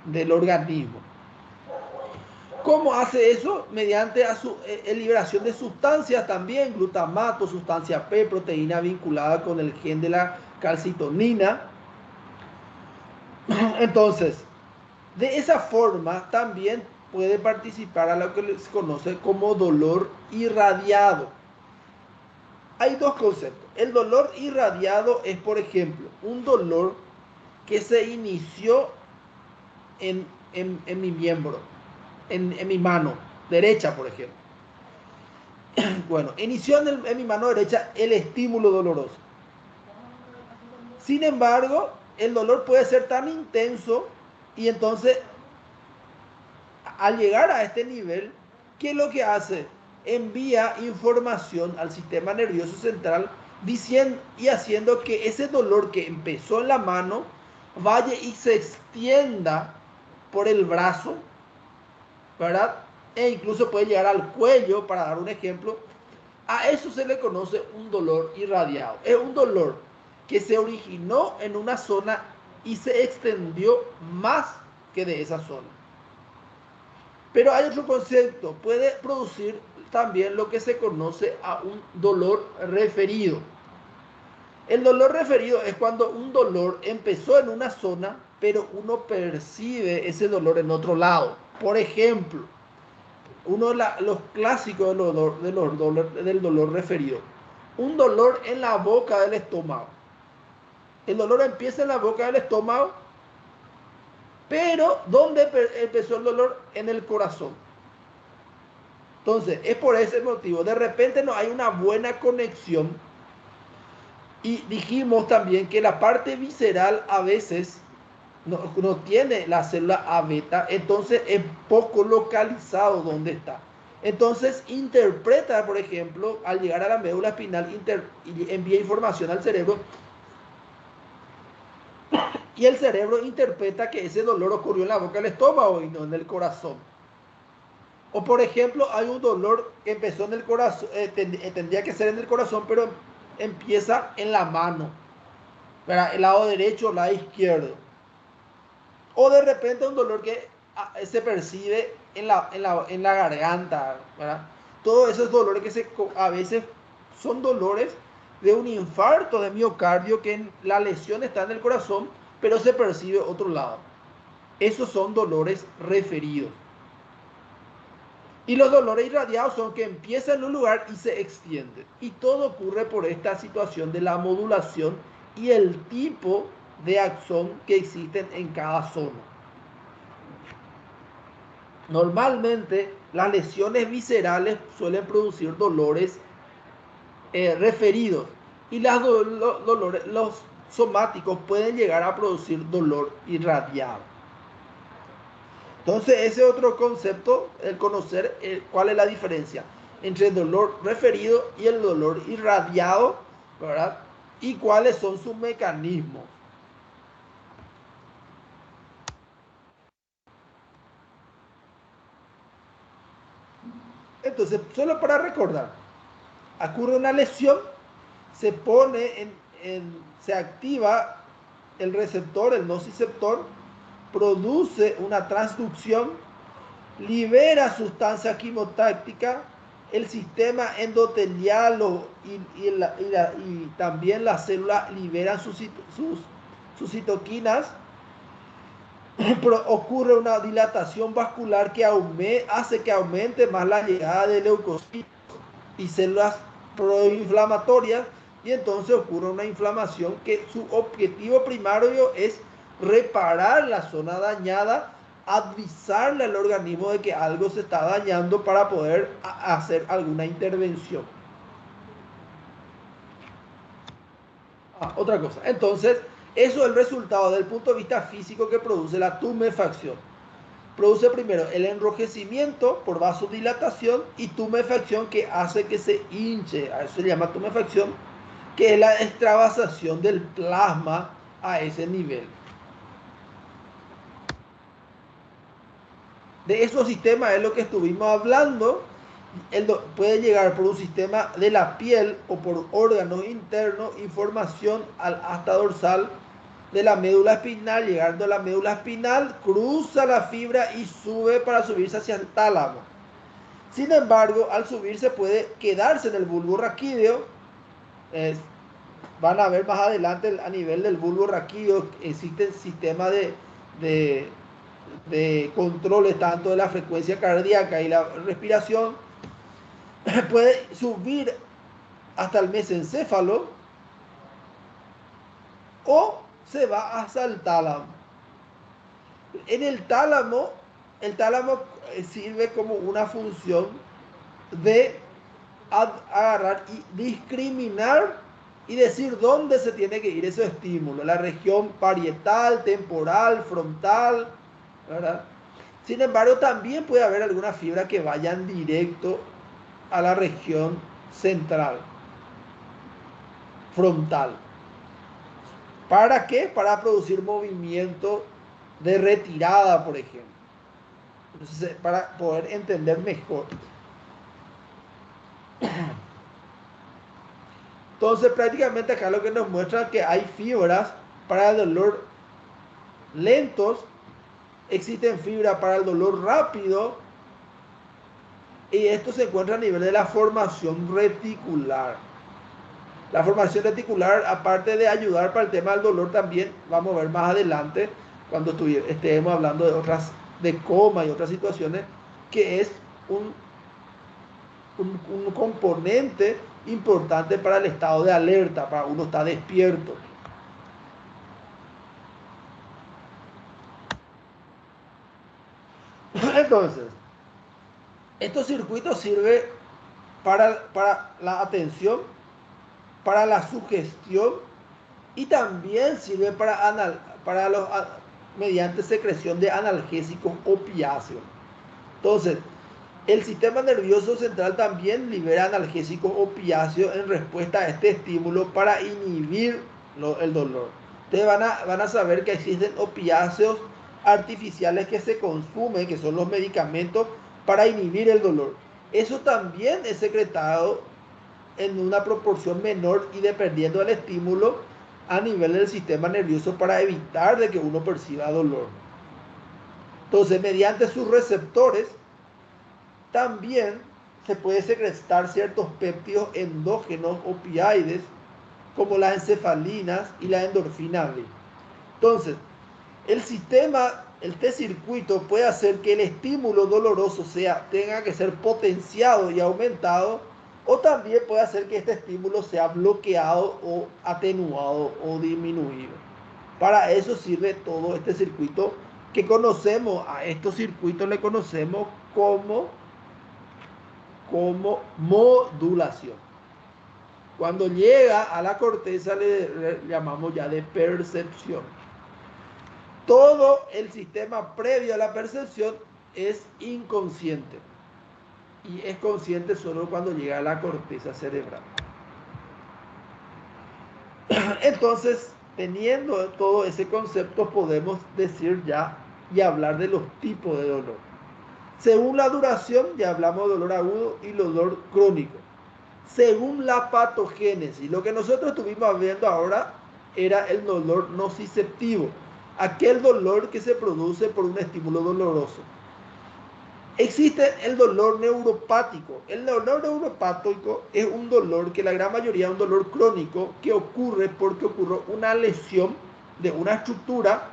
del organismo. ¿Cómo hace eso? Mediante liberación de sustancias también, glutamato, sustancia P, proteína vinculada con el gen de la calcitonina. Entonces, de esa forma también puede participar a lo que se conoce como dolor irradiado. Hay dos conceptos. El dolor irradiado es, por ejemplo, un dolor que se inició en mi miembro, en mi mano derecha, por ejemplo. Bueno, inició en mi mano derecha el estímulo doloroso. Sin embargo, el dolor puede ser tan intenso y entonces, al llegar a este nivel, ¿qué es lo que hace? Envía información al sistema nervioso central diciendo y haciendo que ese dolor que empezó en la mano vaya y se extienda por el brazo, ¿verdad? E incluso puede llegar al cuello, para dar un ejemplo. A eso se le conoce un dolor irradiado. Es un dolor que se originó en una zona y se extendió más que de esa zona. Pero hay otro concepto, puede producir también lo que se conoce a un dolor referido. El dolor referido es cuando un dolor empezó en una zona, pero uno percibe ese dolor en otro lado. Por ejemplo, uno de los clásicos del dolor referido. Un dolor en la boca del estómago. El dolor empieza en la boca del estómago, pero ¿dónde empezó el dolor? En el corazón. Entonces, es por ese motivo. De repente no hay una buena conexión. Y dijimos también que la parte visceral a veces no tiene la célula A beta, entonces es poco localizado dónde está. Entonces interpreta, por ejemplo, al llegar a la médula espinal, y envía información al cerebro, y el cerebro interpreta que ese dolor ocurrió en la boca del estómago y no en el corazón. O por ejemplo, hay un dolor que empezó en el corazón, tendría que ser en el corazón, pero empieza en la mano, ¿verdad? El lado derecho o el lado izquierdo. O de repente un dolor que se percibe en la garganta, ¿verdad? Todos esos dolores que a veces son dolores de un infarto de miocardio, que la lesión está en el corazón, pero se percibe otro lado. Esos son dolores referidos. Y los dolores irradiados son que empiezan en un lugar y se extienden. Y todo ocurre por esta situación de la modulación y el tipo de axón que existen en cada zona. Normalmente las lesiones viscerales suelen producir dolores referidos y los somáticos pueden llegar a producir dolor irradiado. Entonces ese otro concepto, el conocer cuál es la diferencia entre el dolor referido y el dolor irradiado, ¿verdad? Y cuáles son sus mecanismos. Entonces, solo para recordar, ocurre una lesión, se pone se activa el receptor, el nociceptor, produce una transducción, libera sustancia quimotáctica, el sistema endotelial y también las células liberan sus citoquinas, ocurre una dilatación vascular que hace que aumente más la llegada de leucocitos y células proinflamatorias, y entonces ocurre una inflamación que su objetivo primario es reparar la zona dañada, avisarle al organismo de que algo se está dañando para poder hacer alguna intervención. Otra cosa. Entonces, eso es el resultado del punto de vista físico que produce la tumefacción. Produce primero el enrojecimiento por vasodilatación y tumefacción que hace que se hinche. A eso se llama tumefacción, que es la extravasación del plasma a ese nivel. De esos sistemas es lo que estuvimos hablando. Puede llegar por un sistema de la piel o por órganos internos, información hasta dorsal de la médula espinal. Llegando a la médula espinal, cruza la fibra y sube para subirse hacia el tálamo. Sin embargo, al subirse puede quedarse en el bulbo raquídeo. Van a ver más adelante a nivel del bulbo raquídeo existen sistemas de controles tanto de la frecuencia cardíaca y la respiración. Puede subir hasta el mesencéfalo o se va hasta el tálamo. En el tálamo sirve como una función de agarrar y discriminar y decir dónde se tiene que ir ese estímulo, la región parietal, temporal, frontal, ¿verdad? Sin embargo, también puede haber alguna fibra que vayan directo a la región central, frontal. ¿Para qué? Para producir movimiento de retirada, por ejemplo. Entonces, para poder entender mejor. Entonces, prácticamente acá lo que nos muestra es que hay fibras para el dolor lentos, existen fibras para el dolor rápido, y esto se encuentra a nivel de la formación reticular. La formación reticular, aparte de ayudar para el tema del dolor, también vamos a ver más adelante, cuando estemos hablando de coma y otras situaciones, que es un componente importante para el estado de alerta, para uno estar despierto. Entonces, estos circuitos sirven para la atención, para la sugestión y también sirve mediante secreción de analgésicos opiáceos. Entonces, el sistema nervioso central también libera analgésicos opiáceos en respuesta a este estímulo para inhibir el dolor. Ustedes van a saber que existen opiáceos artificiales que se consumen, que son los medicamentos para inhibir el dolor. Eso también es secretado en una proporción menor y dependiendo del estímulo a nivel del sistema nervioso para evitar de que uno perciba dolor. Entonces, mediante sus receptores, también se puede secretar ciertos péptidos endógenos opioides como las encefalinas y la endorfina B. Entonces, este circuito puede hacer que el estímulo doloroso tenga que ser potenciado y aumentado, o también puede hacer que este estímulo sea bloqueado o atenuado o disminuido. Para eso sirve todo este circuito que conocemos. A estos circuitos le conocemos como modulación. Cuando llega a la corteza le llamamos ya de percepción. Todo el sistema previo a la percepción es inconsciente y es consciente solo cuando llega a la corteza cerebral. Entonces, teniendo todo ese concepto, podemos decir ya y hablar de los tipos de dolor. Según la duración, ya hablamos de dolor agudo y dolor crónico. Según la patogénesis, lo que nosotros estuvimos viendo ahora era el dolor nociceptivo, aquel dolor que se produce por un estímulo doloroso. Existe el dolor neuropático. El dolor neuropático es un dolor que la gran mayoría es un dolor crónico que ocurre porque ocurrió una lesión de una estructura,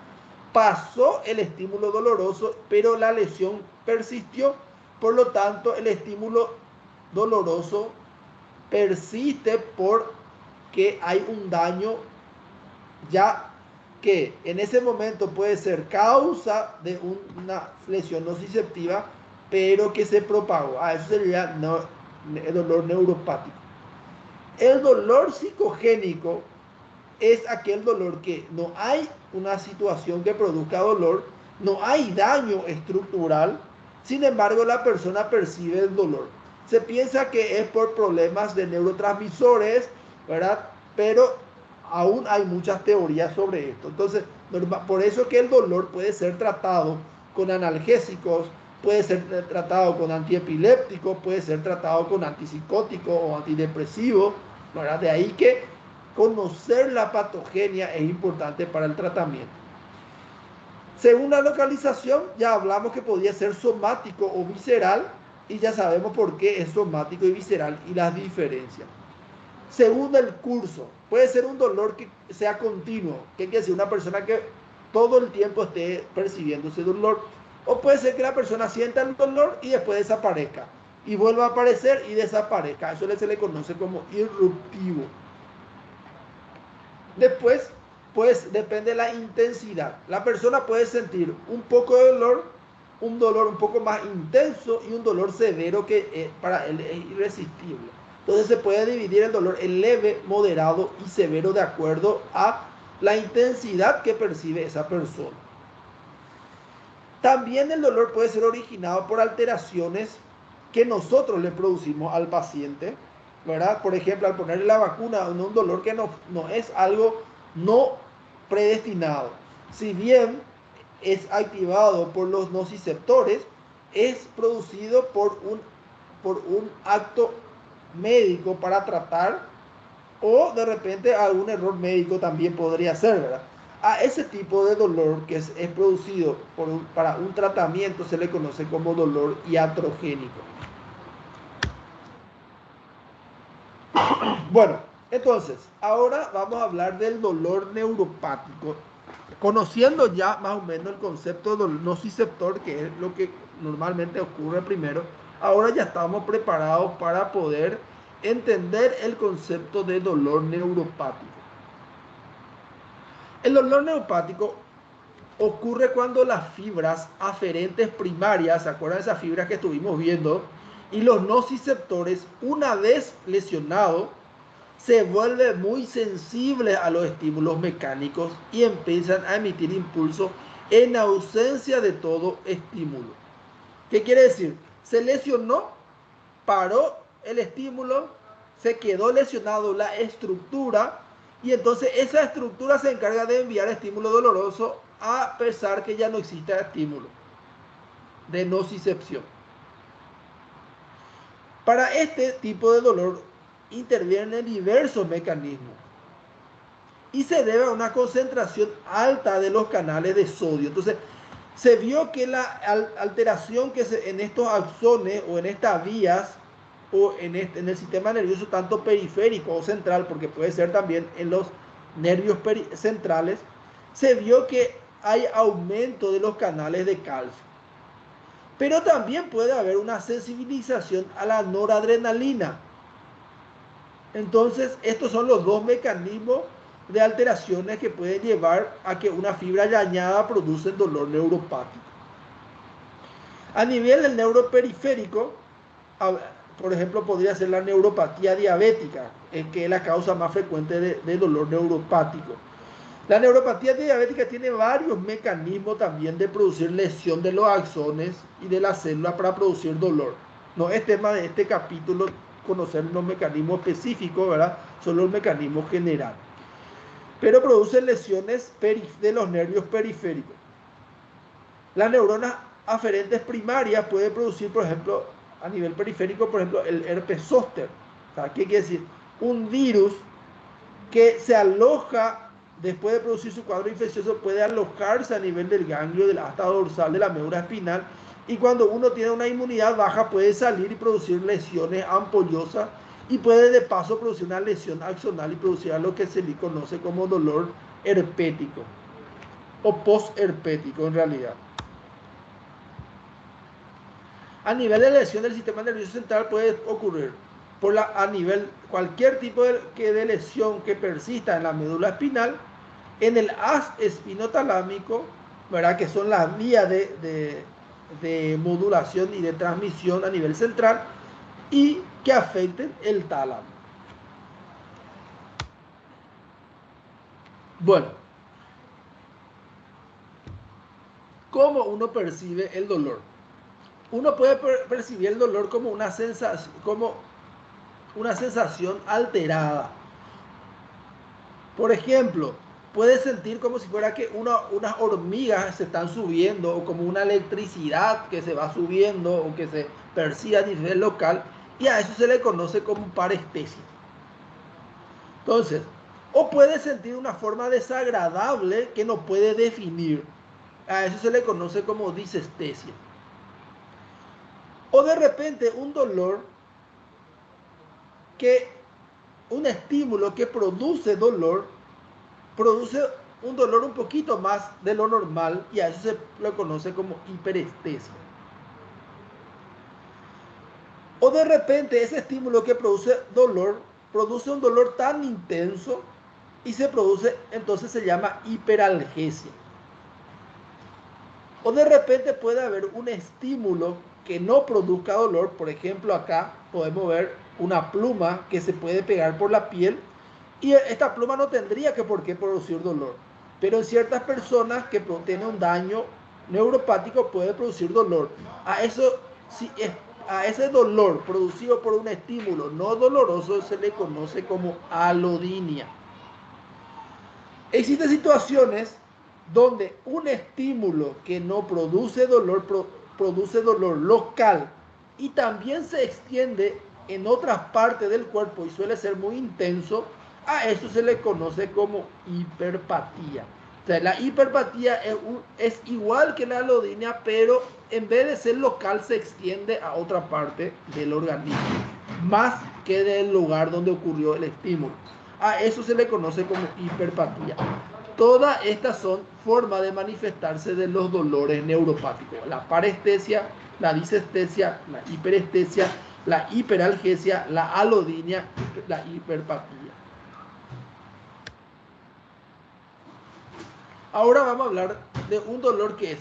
pasó el estímulo doloroso, pero la lesión persistió. Por lo tanto, el estímulo doloroso persiste porque hay un daño ya que en ese momento puede ser causa de una lesión nociceptiva, pero que se propagó. Eso sería el dolor neuropático. El dolor psicogénico es aquel dolor que no hay una situación que produzca dolor, no hay daño estructural, sin embargo la persona percibe el dolor. Se piensa que es por problemas de neurotransmisores, ¿verdad? Pero aún hay muchas teorías sobre esto. Entonces, por eso que el dolor puede ser tratado con analgésicos, puede ser tratado con antiepilépticos, puede ser tratado con antipsicóticos o antidepresivos, ¿verdad? De ahí que conocer la patogenia es importante para el tratamiento. Según la localización, ya hablamos que podría ser somático o visceral, y ya sabemos por qué es somático y visceral y las diferencias. Según el curso, puede ser un dolor que sea continuo, que quiere decir una persona que todo el tiempo esté percibiendo ese dolor, o puede ser que la persona sienta el dolor y después desaparezca, y vuelva a aparecer y desaparezca. Eso se le conoce como irruptivo. Después, pues depende de la intensidad. La persona puede sentir un poco de dolor, un dolor un poco más intenso y un dolor severo que para él es irresistible. Entonces se puede dividir el dolor en leve, moderado y severo de acuerdo a la intensidad que percibe esa persona. También el dolor puede ser originado por alteraciones que nosotros le producimos al paciente, ¿verdad? Por ejemplo, al ponerle la vacuna, un dolor que no es algo no predestinado. Si bien es activado por los nociceptores, es producido por un acto médico para tratar, o de repente algún error médico también podría ser, ¿verdad? A ese tipo de dolor que es producido para un tratamiento se le conoce como dolor iatrogénico. Bueno, entonces, ahora vamos a hablar del dolor neuropático. Conociendo ya más o menos el concepto del nociceptor, que es lo que normalmente ocurre primero, ahora ya estamos preparados para poder entender el concepto de dolor neuropático. El dolor neuropático ocurre cuando las fibras aferentes primarias, ¿se acuerdan de esas fibras que estuvimos viendo? Y los nociceptores, una vez lesionados, se vuelven muy sensibles a los estímulos mecánicos y empiezan a emitir impulsos en ausencia de todo estímulo. ¿Qué quiere decir? Se lesionó, paró el estímulo, se quedó lesionado la estructura y entonces esa estructura se encarga de enviar estímulo doloroso a pesar que ya no exista estímulo de nocicepción. Para este tipo de dolor intervienen diversos mecanismos y se debe a una concentración alta de los canales de sodio. Entonces, se vio que la alteración que en estos axones o en estas vías o en el sistema nervioso tanto periférico o central, porque puede ser también en los nervios centrales, se vio que hay aumento de los canales de calcio. Pero también puede haber una sensibilización a la noradrenalina. Entonces, estos son los dos mecanismos de alteraciones que pueden llevar a que una fibra dañada produce dolor neuropático. A nivel del neuroperiférico, por ejemplo, podría ser la neuropatía diabética, que es la causa más frecuente de dolor neuropático. La neuropatía diabética tiene varios mecanismos también de producir lesión de los axones y de las células para producir dolor. No es tema de este capítulo conocer los mecanismos específicos, ¿verdad? Solo el mecanismo general. Pero produce lesiones de los nervios periféricos. Las neuronas aferentes primarias pueden producir, por ejemplo, a nivel periférico, por ejemplo, el herpes zóster. O sea, ¿qué quiere decir? Un virus que se aloja después de producir su cuadro infeccioso, puede alojarse a nivel del ganglio del asta dorsal de la médula espinal, y cuando uno tiene una inmunidad baja puede salir y producir lesiones ampollosas y puede de paso producir una lesión axonal y producir lo que se le conoce como dolor herpético o postherpético en realidad. A nivel de lesión del sistema nervioso central puede ocurrir a nivel cualquier tipo de lesión que persista en la médula espinal, en el haz espinotalámico, ¿verdad? Que son las vías de modulación y de transmisión a nivel central y que afecten el tálamo. Bueno, ¿cómo uno percibe el dolor? Uno puede percibir el dolor como una sensación alterada. Por ejemplo, puedes sentir como si fuera que unas hormigas se están subiendo o como una electricidad que se va subiendo o que se percibe a nivel local, y a eso se le conoce como parestesia. Entonces, o puedes sentir una forma desagradable que no puede definir. A eso se le conoce como disestesia. O de repente un dolor que, un estímulo que produce un dolor un poquito más de lo normal, y a eso se lo conoce como hiperestesia. O de repente ese estímulo que produce un dolor tan intenso y entonces se llama hiperalgesia. O de repente puede haber un estímulo que no produzca dolor. Por ejemplo, acá podemos ver una pluma que se puede pegar por la piel, y esta pluma no tendría por qué producir dolor. Pero en ciertas personas que tienen un daño neuropático puede producir dolor. A eso, a ese dolor producido por un estímulo no doloroso se le conoce como alodinia. Existen situaciones donde un estímulo que no produce dolor, produce dolor local y también se extiende en otras partes del cuerpo y suele ser muy intenso. A eso se le conoce como hiperpatía. O sea, la hiperpatía es igual que la alodinia, pero en vez de ser local se extiende a otra parte del organismo, más que del lugar donde ocurrió el estímulo. A eso se le conoce como hiperpatía. Todas estas son formas de manifestarse de los dolores neuropáticos: la parestesia, la disestesia, la hiperestesia, la hiperalgesia, la alodinia, la hiperpatía. Ahora vamos a hablar de un dolor que es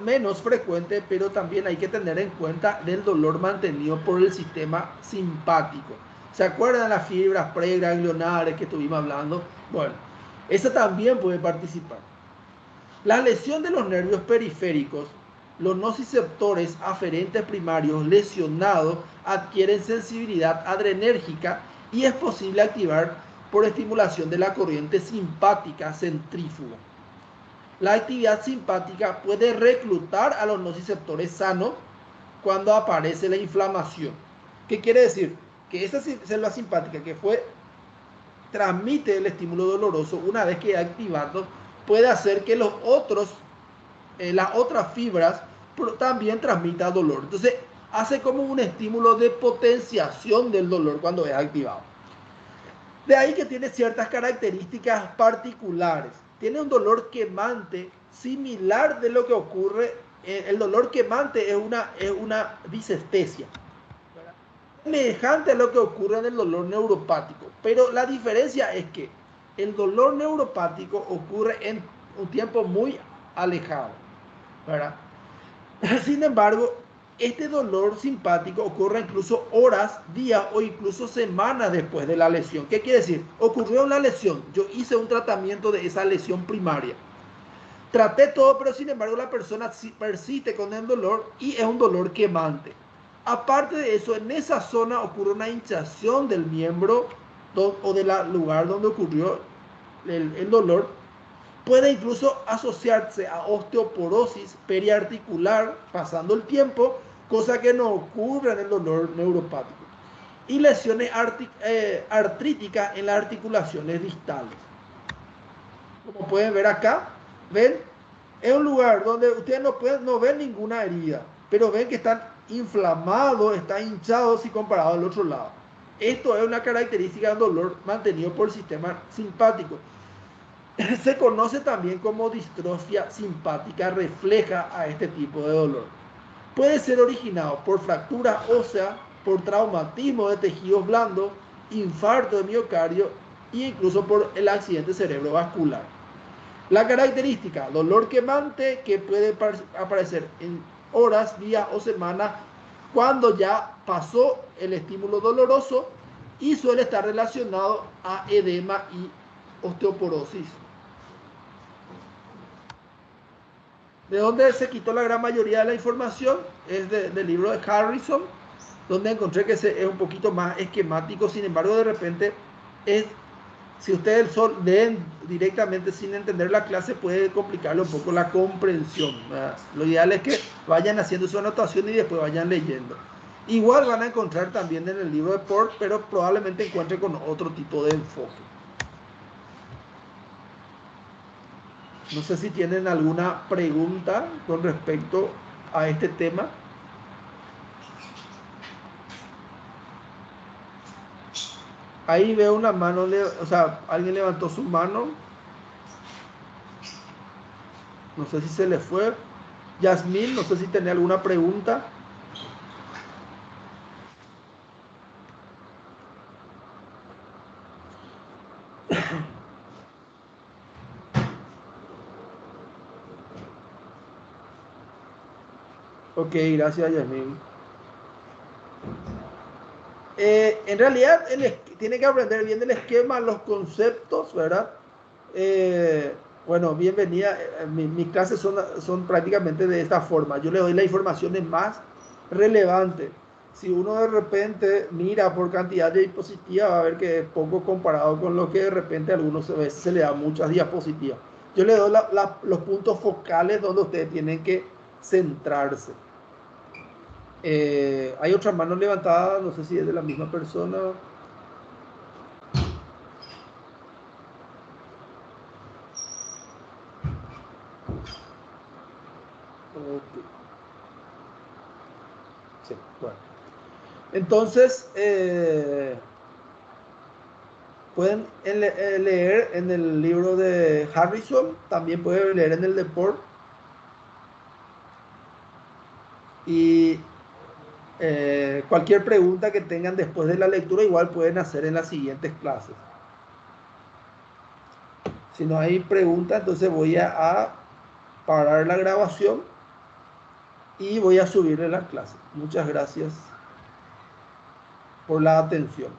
menos frecuente, pero también hay que tener en cuenta del dolor mantenido por el sistema simpático. ¿Se acuerdan de las fibras preganglionares que estuvimos hablando? Bueno, esa también puede participar. La lesión de los nervios periféricos, los nociceptores aferentes primarios lesionados adquieren sensibilidad adrenérgica y es posible activar por estimulación de la corriente simpática centrífuga. La actividad simpática puede reclutar a los nociceptores sanos cuando aparece la inflamación. ¿Qué quiere decir? Que esa célula simpática que transmite el estímulo doloroso, una vez que activado, puede hacer que las otras fibras también transmitan dolor. Entonces, hace como un estímulo de potenciación del dolor cuando es activado. De ahí que tiene ciertas características particulares. Tiene un dolor quemante similar de lo que ocurre. El dolor quemante es una disestesia, semejante a lo que ocurre en el dolor neuropático. Pero la diferencia es que el dolor neuropático ocurre en un tiempo muy alejado, ¿verdad? Sin embargo, este dolor simpático ocurre incluso horas, días o incluso semanas después de la lesión. ¿Qué quiere decir? Ocurrió una lesión, yo hice un tratamiento de esa lesión primaria, traté todo, pero sin embargo la persona persiste con el dolor y es un dolor quemante. Aparte de eso, en esa zona ocurre una hinchazón del miembro o del lugar donde ocurrió el dolor. Puede incluso asociarse a osteoporosis periarticular pasando el tiempo, cosa que no ocurre en el dolor neuropático. Y lesiones artríticas en las articulaciones distales. Como pueden ver acá, ven, es un lugar donde ustedes no ven ninguna herida, pero ven que están inflamados, están hinchados si comparado al otro lado. Esto es una característica del dolor mantenido por el sistema simpático. Se conoce también como distrofia simpática refleja a este tipo de dolor. Puede ser originado por fractura ósea, por traumatismo de tejidos blandos, infarto de miocardio e incluso por el accidente cerebrovascular. La característica, dolor quemante que puede aparecer en horas, días o semanas cuando ya pasó el estímulo doloroso y suele estar relacionado a edema y osteoporosis. ¿De dónde se quitó la gran mayoría de la información? Es del libro de Harrison, donde encontré que es un poquito más esquemático. Sin embargo, de repente, si ustedes leen directamente sin entender la clase, puede complicarle un poco la comprensión, ¿verdad? Lo ideal es que vayan haciendo su anotación y después vayan leyendo. Igual van a encontrar también en el libro de Port, pero probablemente encuentren con otro tipo de enfoque. No sé si tienen alguna pregunta con respecto a este tema. Ahí veo una mano, o sea, alguien levantó su mano. No sé si se le fue. Yasmín, no sé si tenía alguna pregunta. Ok, gracias, Yasmín. En realidad, tiene que aprender bien el esquema, los conceptos, ¿verdad? Eh, bueno, bienvenida. Mis clases son prácticamente de esta forma. Yo le doy la información más relevante. Si uno de repente mira por cantidad de diapositivas, va a ver que es poco comparado con lo que de repente a algunos veces se le da muchas diapositivas. Yo le doy los puntos focales donde ustedes tienen que centrarse. Hay otra mano levantada, no sé si es de la misma persona. Okay. Sí, bueno. Entonces, pueden leer en el libro de Harrison, también pueden leer en el de Port. Y cualquier pregunta que tengan después de la lectura, igual pueden hacer en las siguientes clases. Si no hay preguntas, entonces voy a parar la grabación y voy a subirle la clase. Muchas gracias por la atención.